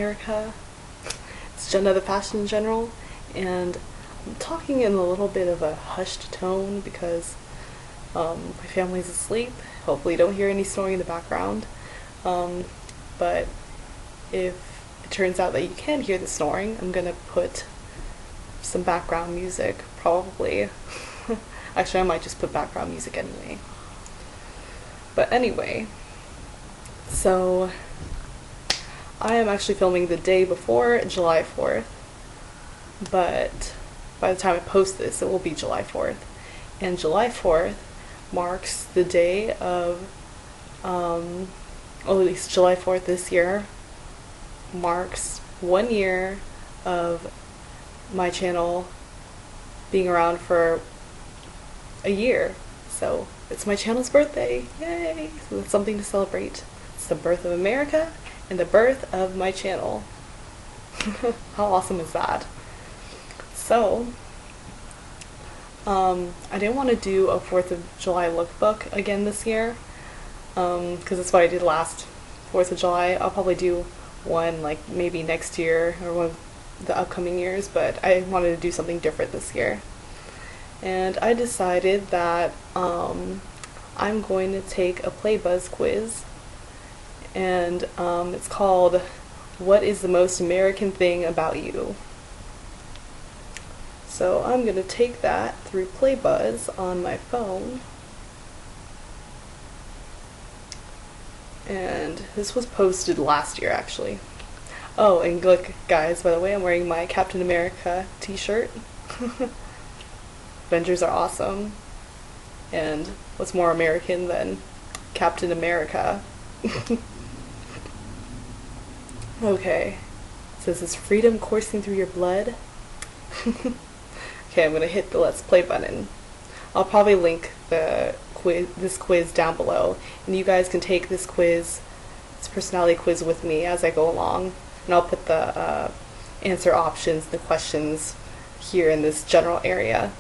America. It's another fashion in general, and I'm talking in a little bit of a hushed tone because my family's asleep. Hopefully you don't hear any snoring in the background. But if it turns out that you can hear the snoring, I'm gonna put some background music, probably. Actually, I might just put background music anyway. But anyway, so I am actually filming the day before July 4th, but by the time I post this, it will be July 4th. And July 4th marks the day of, or at least July 4th this year marks 1 year of my channel being around for a year. So it's my channel's birthday, yay! So that's something to celebrate. It's the birth of America and the birth of my channel. How awesome is that? So I didn't want to do a 4th of July lookbook again this year, because that's what I did last 4th of July. I'll probably do one like maybe next year or one of the upcoming years, but I wanted to do something different this year. And I decided that I'm going to take a Play Buzz quiz, and it's called "What is the most American thing about you?" So I'm going to take that through Play Buzz on my phone. And this was posted last year, actually. Oh, and look, guys, by the way, I'm wearing my Captain America t-shirt. Avengers are awesome. And what's more American than Captain America? Okay. It says, "Is freedom coursing through your blood?" Okay, I'm going to hit the Let's Play button. I'll probably link this quiz down below, and you guys can take this personality quiz with me as I go along, and I'll put the answer options, the questions here in this general area.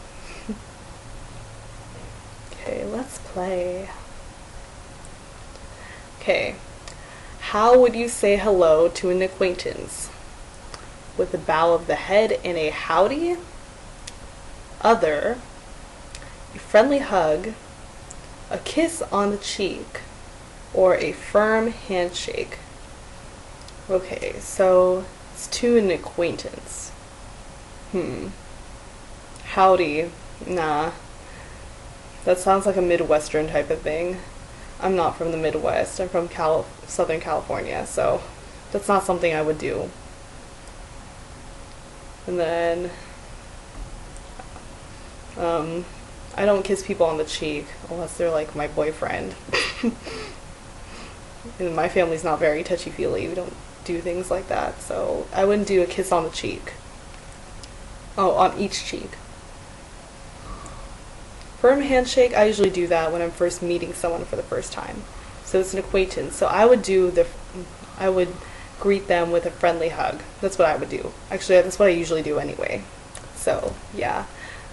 Okay, let's play. Okay, how would you say hello to an acquaintance? With a bow of the head and a howdy? Other, a friendly hug, a kiss on the cheek, or a firm handshake? Okay, so it's to an acquaintance. Howdy. Nah. That sounds like a Midwestern type of thing. I'm not from the Midwest. I'm from Southern California, so that's not something I would do. And then I don't kiss people on the cheek unless they're like my boyfriend. And my family's not very touchy-feely. We don't do things like that, so I wouldn't do a kiss on the cheek. Oh, on each cheek. Firm handshake, I usually do that when I'm first meeting someone for the first time. So it's an acquaintance. So I would greet them with a friendly hug. That's what I would do. Actually, that's what I usually do anyway. So, yeah,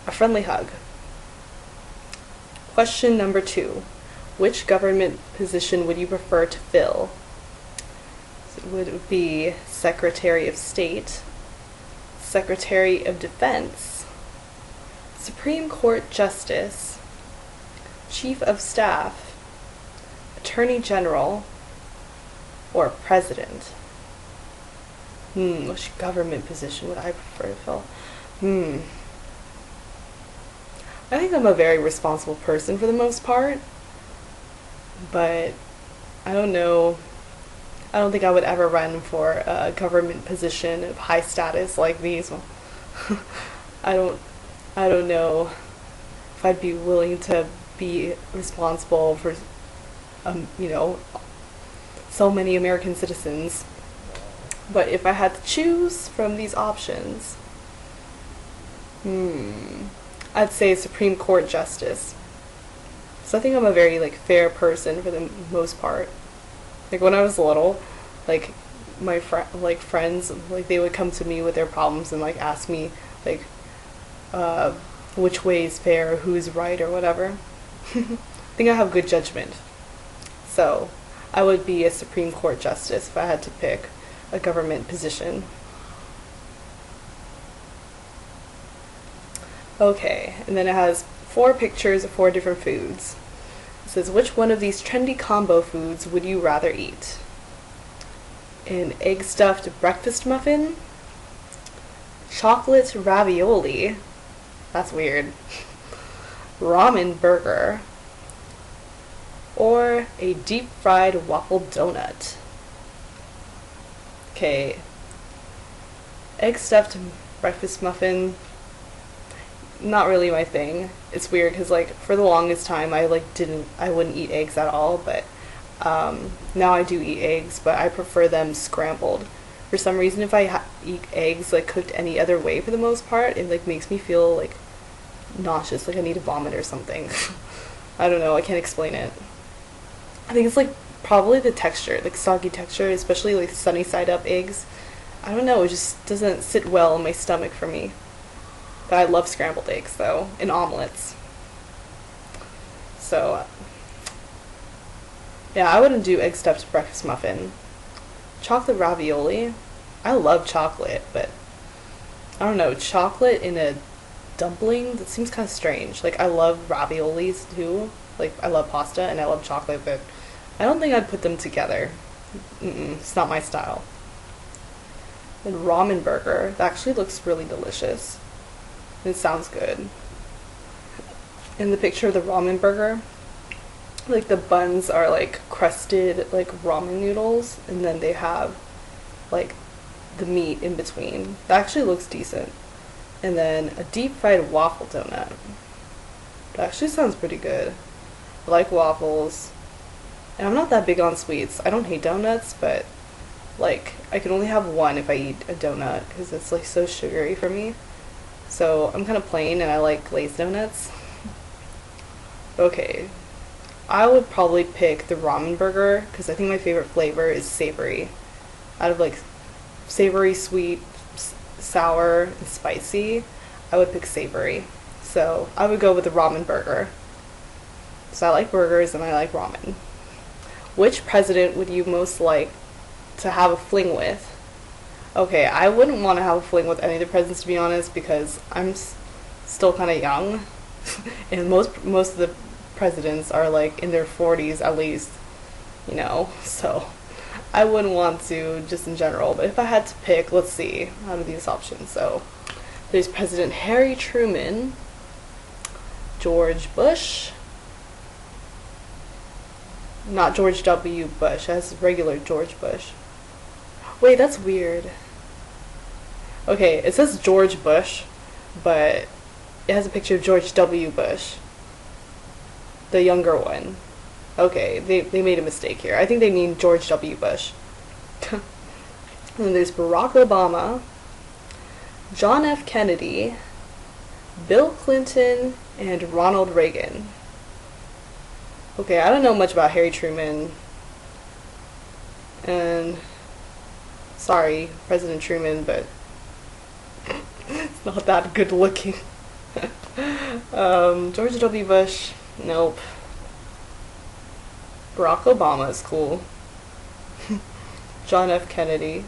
a friendly hug. Question number 2. Which government position would you prefer to fill? Would it be Secretary of State, Secretary of Defense, Supreme Court Justice, Chief of Staff, Attorney General, or President? Which government position would I prefer to fill? I think I'm a very responsible person for the most part, but I don't know. I don't think I would ever run for a government position of high status like these. I don't know if I'd be willing to be responsible for, so many American citizens. But if I had to choose from these options, I'd say Supreme Court Justice. So I think I'm a very fair person for the most part. Like when I was little, my friends, they would come to me with their problems and ask me which way is fair, who's right, or whatever. I think I have good judgment. So I would be a Supreme Court Justice if I had to pick a government position. Okay, and then it has 4 pictures of 4 different foods. It says, which one of these trendy combo foods would you rather eat? An egg stuffed breakfast muffin, chocolate ravioli, that's weird, ramen burger, or a deep fried waffle donut. Okay, egg stuffed breakfast muffin, not really my thing. It's weird because like for the longest time I wouldn't eat eggs at all, but now I do eat eggs, but I prefer them scrambled. For some reason, if I eat eggs like cooked any other way, for the most part, it like makes me feel like nauseous, like I need to vomit or something. I don't know, I can't explain it. I think it's like probably the texture, like soggy texture, especially like sunny side up eggs. I don't know, it just doesn't sit well in my stomach for me. But I love scrambled eggs though, and omelets. So yeah, I wouldn't do egg stuffed breakfast muffin. Chocolate ravioli, I love chocolate, but I don't know, chocolate in a dumpling, that seems kind of strange. Like I love raviolis too, like I love pasta and I love chocolate, but I don't think I'd put them together. It's not my style. And ramen burger, that actually looks really delicious. It sounds good. In the picture of the ramen burger, like the buns are like crusted like ramen noodles, and then they have like the meat in between. That actually looks decent. And then a deep fried waffle donut. That actually sounds pretty good. I like waffles. And I'm not that big on sweets. I don't hate donuts, but like I can only have one if I eat a donut because it's like so sugary for me. So I'm kind of plain and I like glazed donuts. Okay, I would probably pick the ramen burger because I think my favorite flavor is savory. Out of like savory, sweet, sour, and spicy, I would pick savory. So I would go with the ramen burger. So I like burgers and I like ramen. Which president would you most like to have a fling with? Okay, I wouldn't want to have a fling with any of the presidents, to be honest, because I'm still kind of young, and most of the presidents are like in their 40s at least, you know. So I wouldn't want to, just in general. But if I had to pick, let's see, out of these options. So there's President Harry Truman, George Bush. Not George W. Bush, that's regular George Bush. Wait, that's weird. Okay, it says George Bush, but it has a picture of George W. Bush, the younger one. Okay, they made a mistake here. I think they mean George W. Bush. And then there's Barack Obama, John F. Kennedy, Bill Clinton, and Ronald Reagan. Okay, I don't know much about Harry Truman. And sorry, President Truman, but it's not that good looking. George W. Bush, nope. Barack Obama is cool. John F. Kennedy.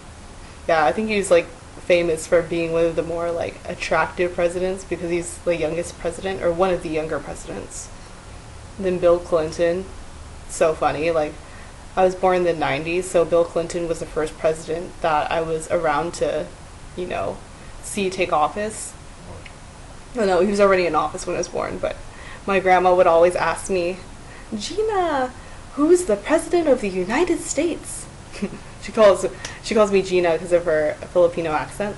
Yeah, I think he's like famous for being one of the more like attractive presidents because he's the youngest president, or one of the younger presidents. Then Bill Clinton, so funny, like I was born in the 90s, so Bill Clinton was the first president that I was around to, you know, see take office. Oh no, he was already in office when I was born, but my grandma would always ask me, Gina, who's the president of the United States? she calls me Gina because of her Filipino accent.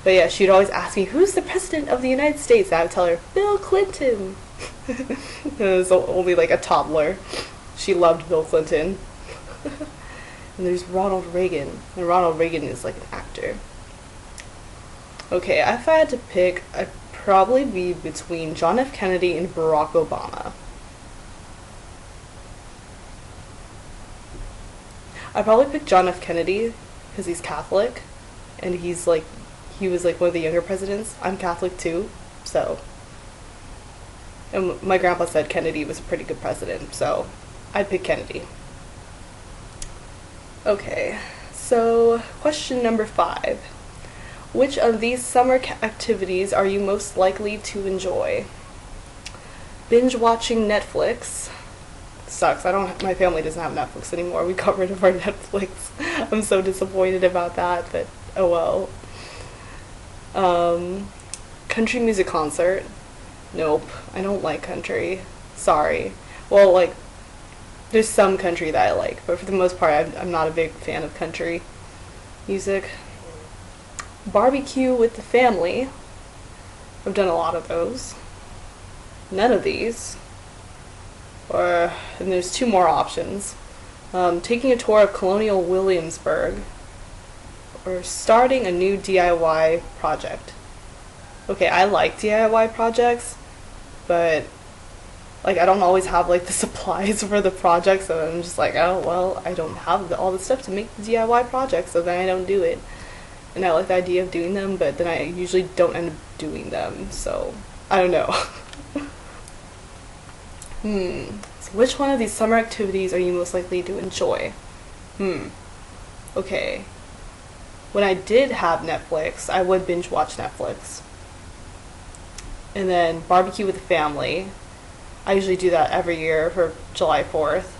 But yeah, she'd always ask me, who's the president of the United States? And I would tell her, Bill Clinton. It was only like a toddler. She loved Bill Clinton. And there's Ronald Reagan. And Ronald Reagan is like an actor. Okay, if I had to pick, I'd probably be between John F. Kennedy and Barack Obama. I'd probably pick John F. Kennedy because he's Catholic. And he was like one of the younger presidents. I'm Catholic too, so. And my grandpa said Kennedy was a pretty good president, so I'd pick Kennedy. Okay, So, question number 5. Which of these summer activities are you most likely to enjoy? Binge watching Netflix. Sucks. My family doesn't have Netflix anymore. We got rid of our Netflix. I'm so disappointed about that, but oh well. Country music concert. Nope. I don't like country. Sorry. Well, like, there's some country that I like, but for the most part, I'm not a big fan of country music. Barbecue with the family. I've done a lot of those. None of these. And there's 2 more options. Taking a tour of Colonial Williamsburg, or starting a new DIY project. Okay, I like DIY projects, but like I don't always have like the supplies for the project, so I'm just like, oh well, I don't have all the stuff to make the DIY project, so then I don't do it. And I like the idea of doing them, but then I usually don't end up doing them, so I don't know. So which one of these summer activities are you most likely to enjoy? Okay. When I did have Netflix, I would binge watch Netflix. And then barbecue with the family. I usually do that every year for July 4th.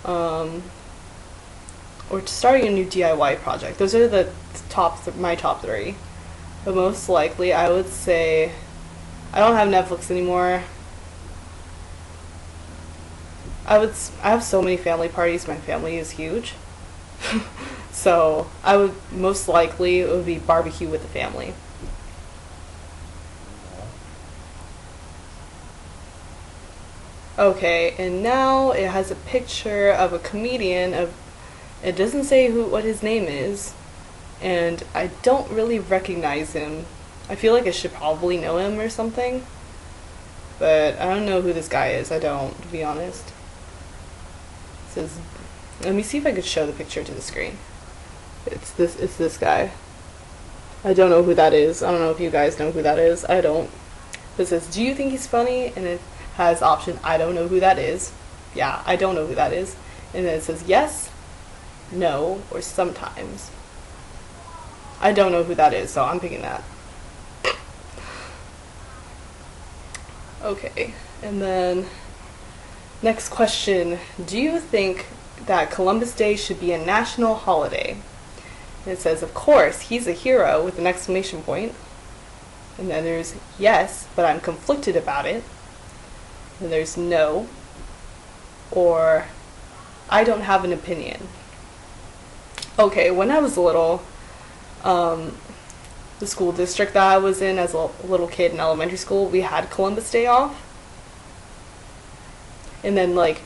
Or starting a new DIY project. Those are my top 3. But most likely, I would say, I don't have Netflix anymore. I have so many family parties. My family is huge. So I would most likely, it would be barbecue with the family. Okay, and now it has a picture of a comedian. It doesn't say what his name is, and I don't really recognize him. I feel like I should probably know him or something, but I don't know who this guy is. I don't, to be honest. Let me see if I could show the picture to the screen. It's this guy. I don't know who that is. I don't know if you guys know who that is. I don't. It says, do you think he's funny? And it has option, I don't know who that is. Yeah, I don't know who that is. And then it says yes, no, or sometimes. I don't know who that is, so I'm picking that. Okay, and then next question. Do you think that Columbus Day should be a national holiday? And it says, of course, he's a hero, with an exclamation point. And then there's yes, but I'm conflicted about it. And there's no, or I don't have an opinion. Okay, when I was little, the school district that I was in as a little kid in elementary school, we had Columbus Day off. And then like,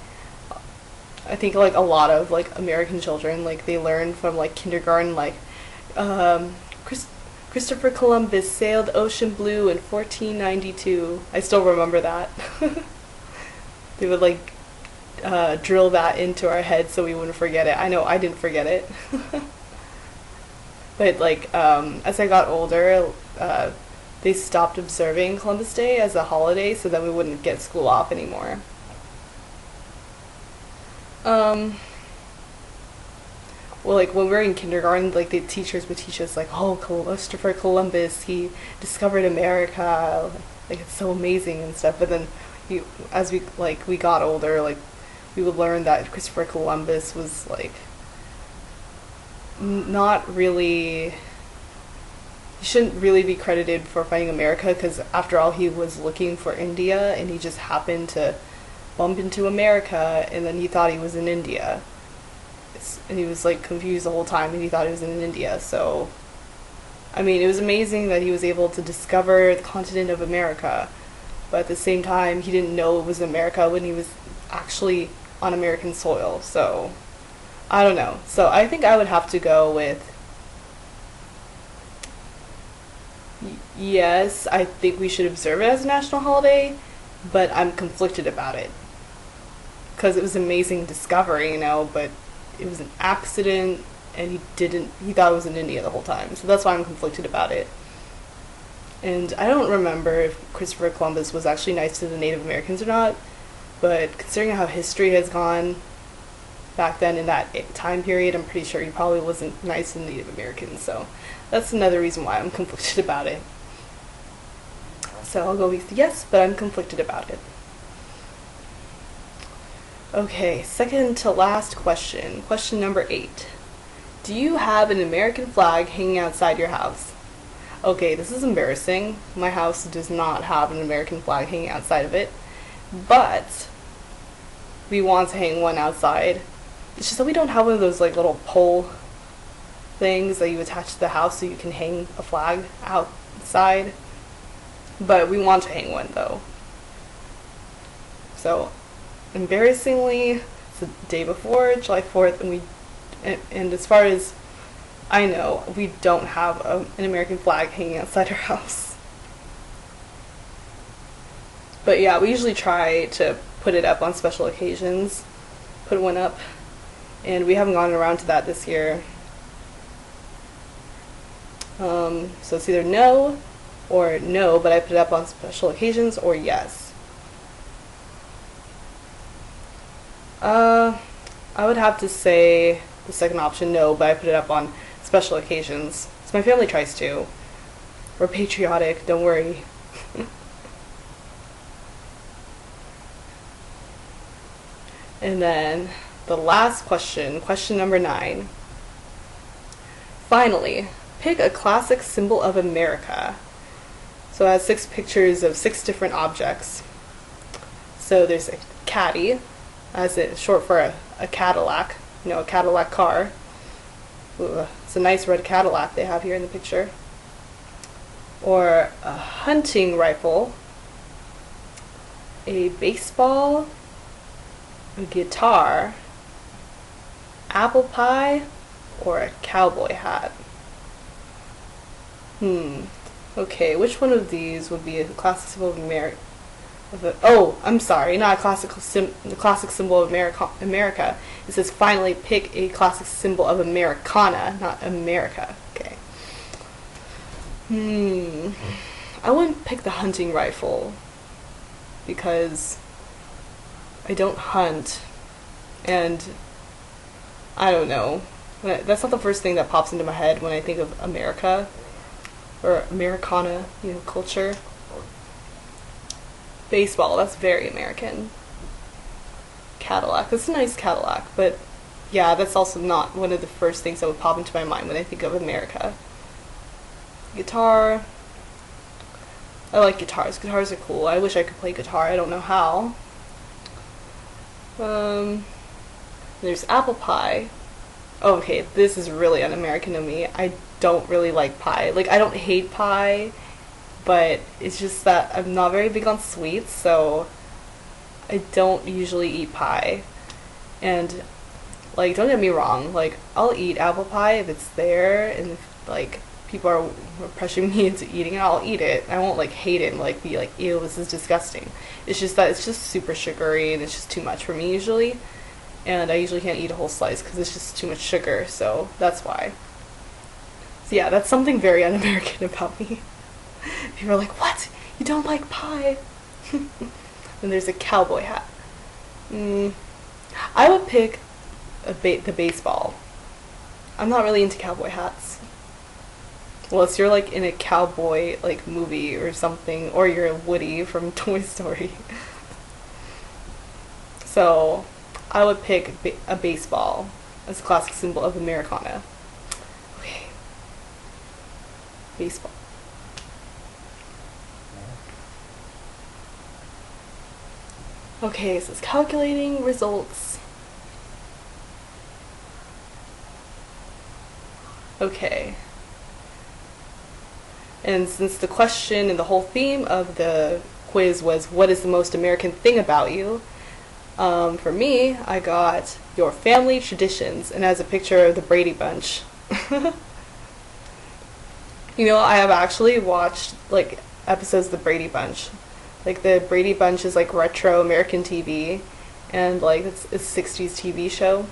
I think like a lot of like American children, like they learn from like kindergarten, like Christopher Columbus sailed ocean blue in 1492. I still remember that. They would like drill that into our heads so we wouldn't forget it. I know I didn't forget it. But like as I got older, they stopped observing Columbus Day as a holiday so that we wouldn't get school off anymore. Well, like when we were in kindergarten, like the teachers would teach us like, oh, Christopher Columbus, he discovered America, like it's so amazing and stuff. But then as we got older, like we would learn that Christopher Columbus was like not really, he shouldn't really be credited for finding America, because after all, he was looking for India and he just happened to bump into America, and then he thought he was in India. And he was like confused the whole time, and he thought he was in India. So I mean, it was amazing that he was able to discover the continent of America, but at the same time he didn't know it was America when he was actually on American soil. So I don't know. So I think I would have to go with yes, I think we should observe it as a national holiday, but I'm conflicted about it because it was an amazing discovery, but it was an accident, and he thought it was in India the whole time. So that's why I'm conflicted about it. And I don't remember if Christopher Columbus was actually nice to the Native Americans or not, but considering how history has gone, back then in that time period, I'm pretty sure he probably wasn't nice to Native Americans. So that's another reason why I'm conflicted about it. So I'll go with yes, but I'm conflicted about it. Okay, second to last question. Question number 8. Do you have an American flag hanging outside your house? Okay, this is embarrassing. My house does not have an American flag hanging outside of it, but we want to hang one outside. It's just that we don't have one of those like little pole things that you attach to the house so you can hang a flag outside. But we want to hang one though. So, embarrassingly, it's the day before July 4th, and as far as I know, we don't have an American flag hanging outside our house. But yeah, we usually try to put it up on special occasions, put one up, and we haven't gotten around to that this year. So it's either no or no, but I put it up on special occasions, or yes. I would have to say the second option, no, but I put it up on special occasions. So my family tries to. We're patriotic, don't worry. And then the last question, question number 9. Finally, pick a classic symbol of America. So it has 6 pictures of 6 different objects. So there's a caddy, as it's short for a Cadillac, a Cadillac car. Ooh, it's a nice red Cadillac they have here in the picture. Or a hunting rifle, a baseball, a guitar, apple pie, or a cowboy hat. Okay, which one of these would be a classic symbol of America? I'm sorry, not a the classic symbol of America. It says finally pick a classic symbol of Americana, not America. Okay. I wouldn't pick the hunting rifle because I don't hunt, and I don't know. That's not the first thing that pops into my head when I think of America or Americana, culture. Baseball, that's very American. Cadillac, that's a nice Cadillac, but yeah, that's also not one of the first things that would pop into my mind when I think of America. Guitar, I like guitars. Guitars are cool. I wish I could play guitar. I don't know how. There's apple pie. Oh, okay, this is really un-American to me. I don't really like pie. Like, I don't hate pie, but it's just that I'm not very big on sweets, so I don't usually eat pie. And, like, don't get me wrong, like, I'll eat apple pie if it's there, and if, like, people are pressuring me into eating it, I'll eat it. I won't, like, hate it and, like, be like, ew, this is disgusting. It's just that it's just super sugary, and it's just too much for me usually. And I usually can't eat a whole slice because it's just too much sugar, so that's why. So yeah, that's something very un-American about me. People are like, what? You don't like pie? And there's a cowboy hat. I would pick the baseball. I'm not really into cowboy hats. Unless you're like in a cowboy like movie or something, or you're Woody from Toy Story. So I would pick a baseball as a classic symbol of Americana. Okay. Baseball. Okay, so it's calculating results. Okay. And since the question and the whole theme of the quiz was, what is the most American thing about you? For me, I got your family traditions, and as a picture of the Brady Bunch. I have actually watched, like, episodes of the Brady Bunch. Like, the Brady Bunch is, like, retro American TV, and, like, it's a 60s TV show.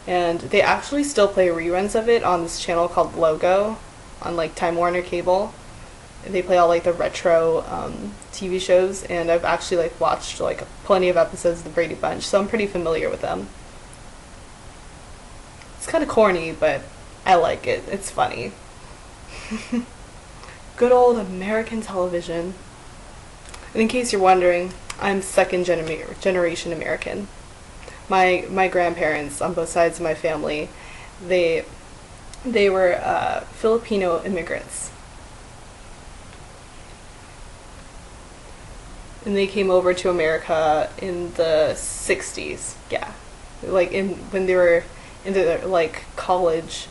And they actually still play reruns of it on this channel called Logo, on, like, Time Warner Cable. They play all, like, the retro TV shows, and I've actually, like, watched, like, plenty of episodes of the Brady Bunch, so I'm pretty familiar with them. kind of corny, but I like it. It's funny. Good old American television. And in case you're wondering, I'm generation American. My grandparents on both sides of my family, they were Filipino immigrants. And they came over to America in the 60s. Yeah. Like when they were in the like college,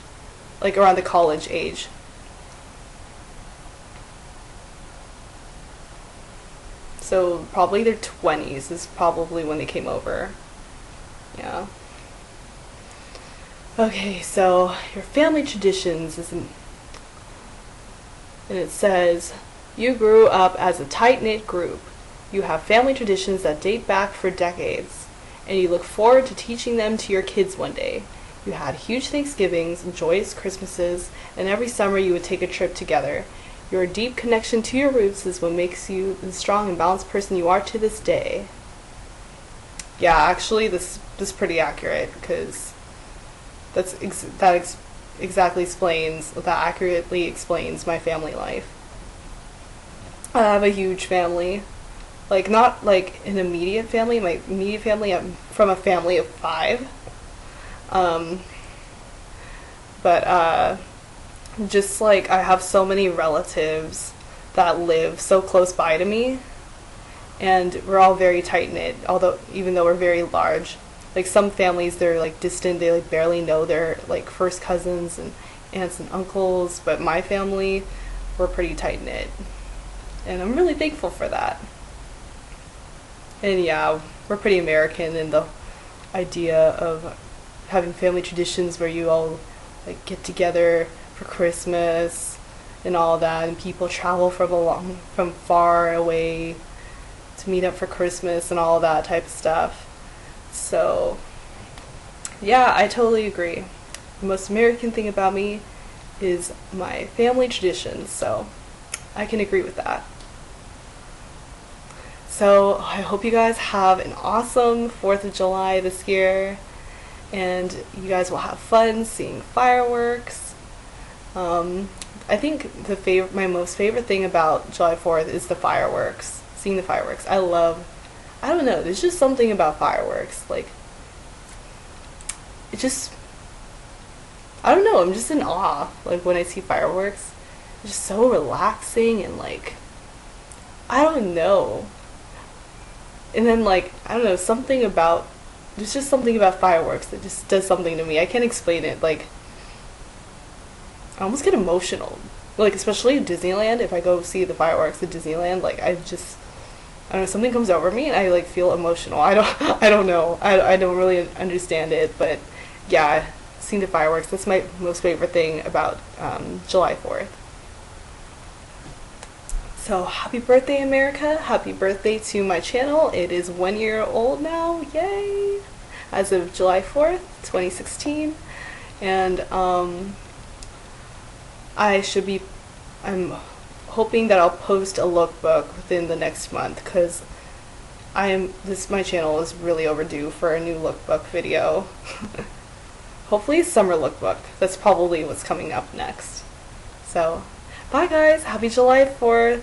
like around the college age. So probably their 20s is probably when they came over. Yeah. Okay, so your family traditions is, and it says, you grew up as a tight-knit group. You have family traditions that date back for decades, and you look forward to teaching them to your kids one day. You had huge Thanksgivings and joyous Christmases, and every summer you would take a trip together. Your deep connection to your roots is what makes you the strong and balanced person you are to this day. Yeah, actually, this is pretty accurate, because that accurately explains my family life. I have a huge family. Like, not like an immediate family. My immediate family, I'm from a family of 5. But just like I have so many relatives that live so close by to me, and we're all very tight knit. Even though we're very large, like some families they're like distant. They like barely know their like first cousins and aunts and uncles. But my family, we're pretty tight knit, and I'm really thankful for that. And yeah, we're pretty American in the idea of having family traditions where you all like get together for Christmas and all that, and people travel from far away to meet up for Christmas and all that type of stuff. So yeah, I totally agree. The most American thing about me is my family traditions, so I can agree with that. So I hope you guys have an awesome 4th of July this year, and you guys will have fun seeing fireworks. I think my most favorite thing about July 4th is the fireworks, seeing the fireworks. I don't know, there's just something about fireworks, like, I don't know, I'm just in awe, like, when I see fireworks. It's just so relaxing, and like, I don't know. And then like, I don't know, there's just something about fireworks that just does something to me. I can't explain it. Like, I almost get emotional. Like, especially at Disneyland, if I go see the fireworks at Disneyland, like, I don't know, something comes over me and I like feel emotional. I don't know. I don't really understand it, but yeah, seeing the fireworks, that's my most favorite thing about July 4th. So happy birthday, America. Happy birthday to my channel. It is 1 year old now. Yay! As of July 4th, 2016. And I'm hoping that I'll post a lookbook within the next month, because my channel is really overdue for a new lookbook video. Hopefully summer lookbook. That's probably what's coming up next. So, bye guys. Happy July 4th.